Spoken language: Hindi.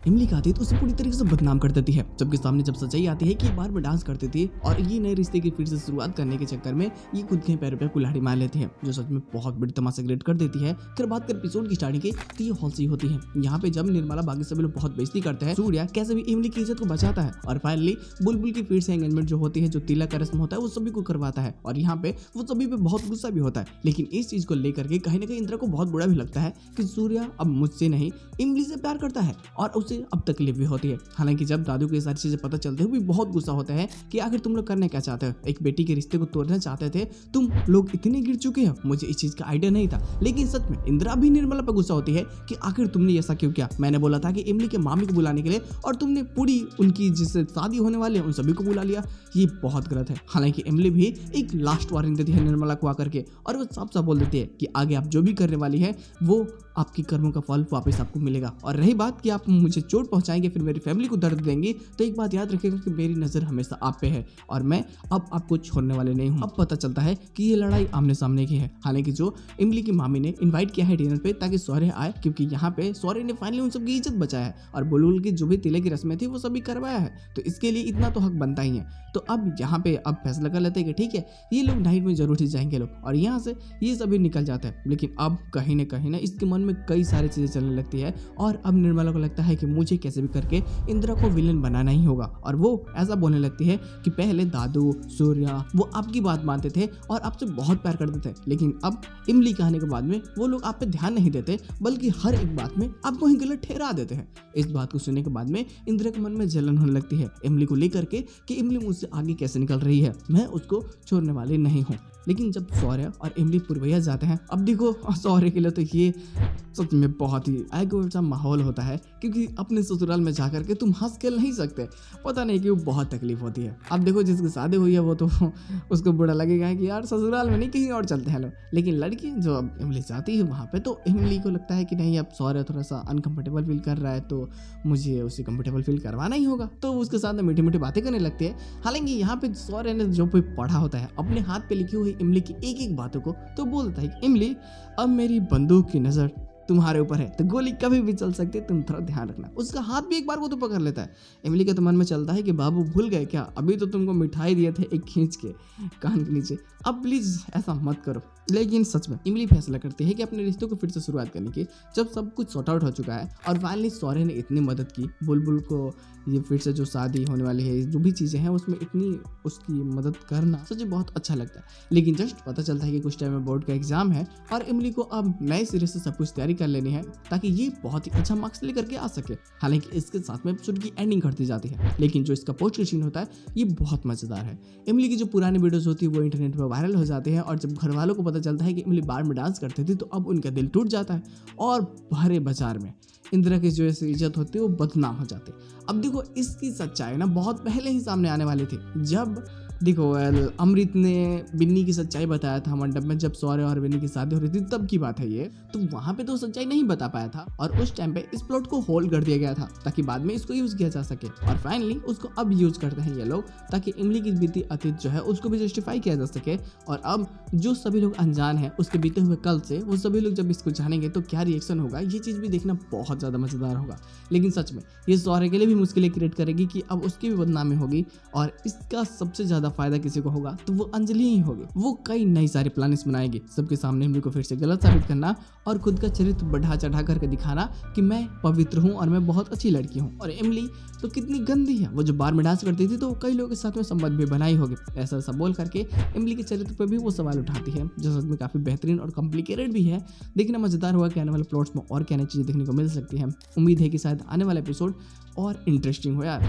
इमली का आती है तो उसे पूरी तरीके से बदनाम कर देती है। सबके सामने जब सच्चाई आती है कि बार बार डांस करती थी और ये नए रिश्ते की फिर से शुरुआत करने के चक्कर में ये खुद के पैरों पे कुल्हाड़ी मार लेती है, जो सच में बहुत बड़ी तमाशा क्रिएट कर देती है। फिर बात कर एपिसोड की स्टार्टिंग की तो ये हॉल से होती है। यहाँ पे जब निर्मला बाकी सभी लोग बहुत बेइज्जती करते हैं, सूर्या कैसे भी इमली की इज्जत को बचाता है और फाइनली बुलबुल की फिर से एंगेजमेंट जो होती है, जो तिलक का रस्म होता है, वो सभी को करवाता है और यहाँ पे वो सभी पे बहुत गुस्सा भी होता है। लेकिन इस चीज को लेकर के कहीं ना कहीं इंद्रा को बहुत बुरा भी लगता है कि सूर्या अब मुझसे नहीं इमली से प्यार करता है और उसे अब तकलीफ भी होती है। हालांकि जब दादू को ये सारी चीजें पता चलते हुए भी बहुत गुस्सा होता है कि आखिर तुम लोग करने क्या चाहते हो, एक बेटी के रिश्ते को तोड़ना चाहते थे, तुम लोग इतने गिर चुके हो, मुझे इस चीज का आइडिया नहीं था। लेकिन सच में इंदिरा भी निर्मला पर गुस्सा होती है कि आखिर तुमने ऐसा क्यों किया, मैंने बोला था कि इमली के मामी को बुलाने के लिए और तुमने पूरी उनकी जिससे शादी होने वाली है उन सभी को बुला लिया, ये बहुत गलत है। हालांकि इमली भी एक लास्ट वार्निंग देती है निर्मला को आकर के और वो साफ साफ बोल देती है कि आगे आप जो भी करने वाली है वो आपकी कर्मों का फल वापस आपको मिलेगा। और रही बात कि आप मुझे चोट पहुंचाएंगे फिर मेरी फैमिली को दर्द देंगे, तो एक बात याद रखिएगा कि मेरी नजर हमेशा आप पे है और मैं अब आपको छोड़ने वाले नहीं हूँ। अब पता चलता है कि ये लड़ाई आमने सामने की है। हालांकि जो इमली की मामी ने इन्वाइट किया है डिनर पे ताकि सौर्य आए, क्योंकि यहाँ पे सौर्य ने फाइनली उन सबकी इज्जत बचाया है और बुलबुल की जो भी तिलक की रस्में थी वो सभी करवाया है, तो इसके लिए इतना तो हक बनता ही है। तो अब यहाँ पे अब फैसला कर लेते हैं कि ठीक है ये लोग नाइट में जरूर ही जाएंगे लोग, और यहाँ से ये सभी निकल जाते हैं। लेकिन अब कहीं ना इसके मन में कई सारी चीजें चलने लगती है और अब निर्मला को लगता है कि मुझे कैसे भी करके इंदिरा को विलन बनाना ही होगा। और वो ऐसा बोलने लगती है कि पहले दादू सूर्या वो आपकी बात मानते थे और आपसे बहुत प्यार करते थे, लेकिन अब इमली के आने के बाद में वो लोग आप पे ध्यान नहीं देते बल्कि हर एक बात में आपको ही गलत ठहरा देते हैं। इस बात को सुनने के बाद में इंदिरा के मन में जलन होने लगती है इमली को लेकर के कि इमली मुझसे आगे कैसे निकल रही है, मैं उसको छोड़ने वाली नहीं हूँ। लेकिन जब सौर्य और इमली पूर्वैया जाते हैं, अब देखो सौर्य के लिए तो ये सच में बहुत ही awkward सा माहौल होता है, क्योंकि अपने ससुराल में जाकर के तुम हंस खेल नहीं सकते, पता नहीं क्यों बहुत तकलीफ होती है। अब देखो जिसकी शादी हुई है वो तो उसको बुरा लगेगा कि यार ससुराल में नहीं कहीं और चलते हैं लोग, लेकिन लड़की जो अब इमली जाती है वहाँ पे तो इमली को लगता है कि नहीं अब सौर्य थोड़ा सा अनकंफर्टेबल फील कर रहा है तो मुझे उसे कंफर्टेबल फील करवाना ही होगा, तो उसके साथ मीठी मीठी बातें करने लगती है। हालांकि यहाँ पे सौर्य ने जो भी पढ़ा होता है अपने हाथ पे लिखी हुई इमली की एक एक बातों को तो बोलता है कि इमली अब मेरी बंदूक की नजर तुम्हारे ऊपर है तो गोली कभी भी चल सकती है, तुम थोड़ा ध्यान रखना। उसका हाथ भी एक बार वो तो पकड़ लेता है। इमली के तो मन में चलता है कि बाबू भूल गए क्या, अभी तो तुमको मिठाई दिए थे एक खींच के कान के नीचे, अब प्लीज ऐसा मत करो। लेकिन सच में इमली फैसला करती है कि अपने रिश्तों को फिर से शुरुआत करने की, जब सब कुछ सॉर्ट आउट हो चुका है और फाइनली सौर्य ने इतनी मदद की बुलबुल को, ये फिर से जो शादी होने वाली है जो भी चीज़ें हैं उसमें इतनी उसकी मदद करना सच में बहुत अच्छा लगता है। लेकिन जस्ट पता चलता है कि कुछ टाइम में बोर्ड का एग्जाम है और इमली को अब नए सिरे से सब कुछ तैयारी कर लेनी है ताकि ये बहुत ही अच्छा मार्क्स लेकर के आ सके। हालांकि इसके साथ में एपिसोड की एंडिंग करती जाती है, लेकिन जो इसका पोस्ट सीन होता है ये बहुत मजेदार है। इमली की जो पुरानी वीडियोस होती है वो इंटरनेट पर वायरल हो जाते हैं और जब घर वालों को पता चलता है कि इमली बार में डांस करती थी तो अब उनका दिल टूट जाता है और भरे बाजार में इंदिरा की जो ऐसी इज्जत होती है वो बदनाम हो जाती है। अब देखो इसकी सच्चाई ना बहुत पहले ही सामने आने वाली थी, जब देखो अमृत ने बिन्नी की सच्चाई बताया था मंडप में, जब सौर्य और बिन्नी की शादी हो रही थी तब की बात है ये, तो वहां पे तो सच्चाई नहीं बता पाया था और उस टाइम पे इस प्लॉट को होल्ड कर दिया गया था ताकि बाद में इसको यूज किया जा सके और फाइनली उसको अब यूज करते हैं ये लोग ताकि इमली की बीती अतीत जो है उसको भी जस्टिफाई किया जा सके। और अब जो सभी लोग अनजान है उसके बीते हुए कल से वो सभी लोग जब इसको जानेंगे तो क्या रिएक्शन होगा, ये चीज भी देखना बहुत ज्यादा मजेदार होगा। लेकिन सच में ये सौर्य के लिए भी मुश्किलें क्रिएट करेगी कि अब उसकी भी बदनामी होगी और इसका सबसे ज्यादा फायदा किसी को होगा तो वो अंजलि ही होगी। वो कई नई सारी प्लानिंग्स बनाएगी सबके सामने इमली को फिर से गलत साबित करना और खुद का चरित्र बढ़ा चढ़ा करके दिखाना कि मैं पवित्र हूँ और मैं बहुत अच्छी लड़की हूँ और इमली तो कितनी गंदी है, वो जो बार में डांस करती थी तो कई लोगों के साथ में संबंध भी बनाई होगी। ऐसा सब बोल करके इमली के चरित्र पर भी वो सवाल उठाती है जो सच में काफी बेहतरीन और कॉम्प्लिकेटेड भी है। देखना मजेदार होगा कि आने वाले प्लॉट्स में और क्या नई चीजें देखने को मिल सकती है। उम्मीद है कि शायद आने वाला एपिसोड और इंटरेस्टिंग हो यार।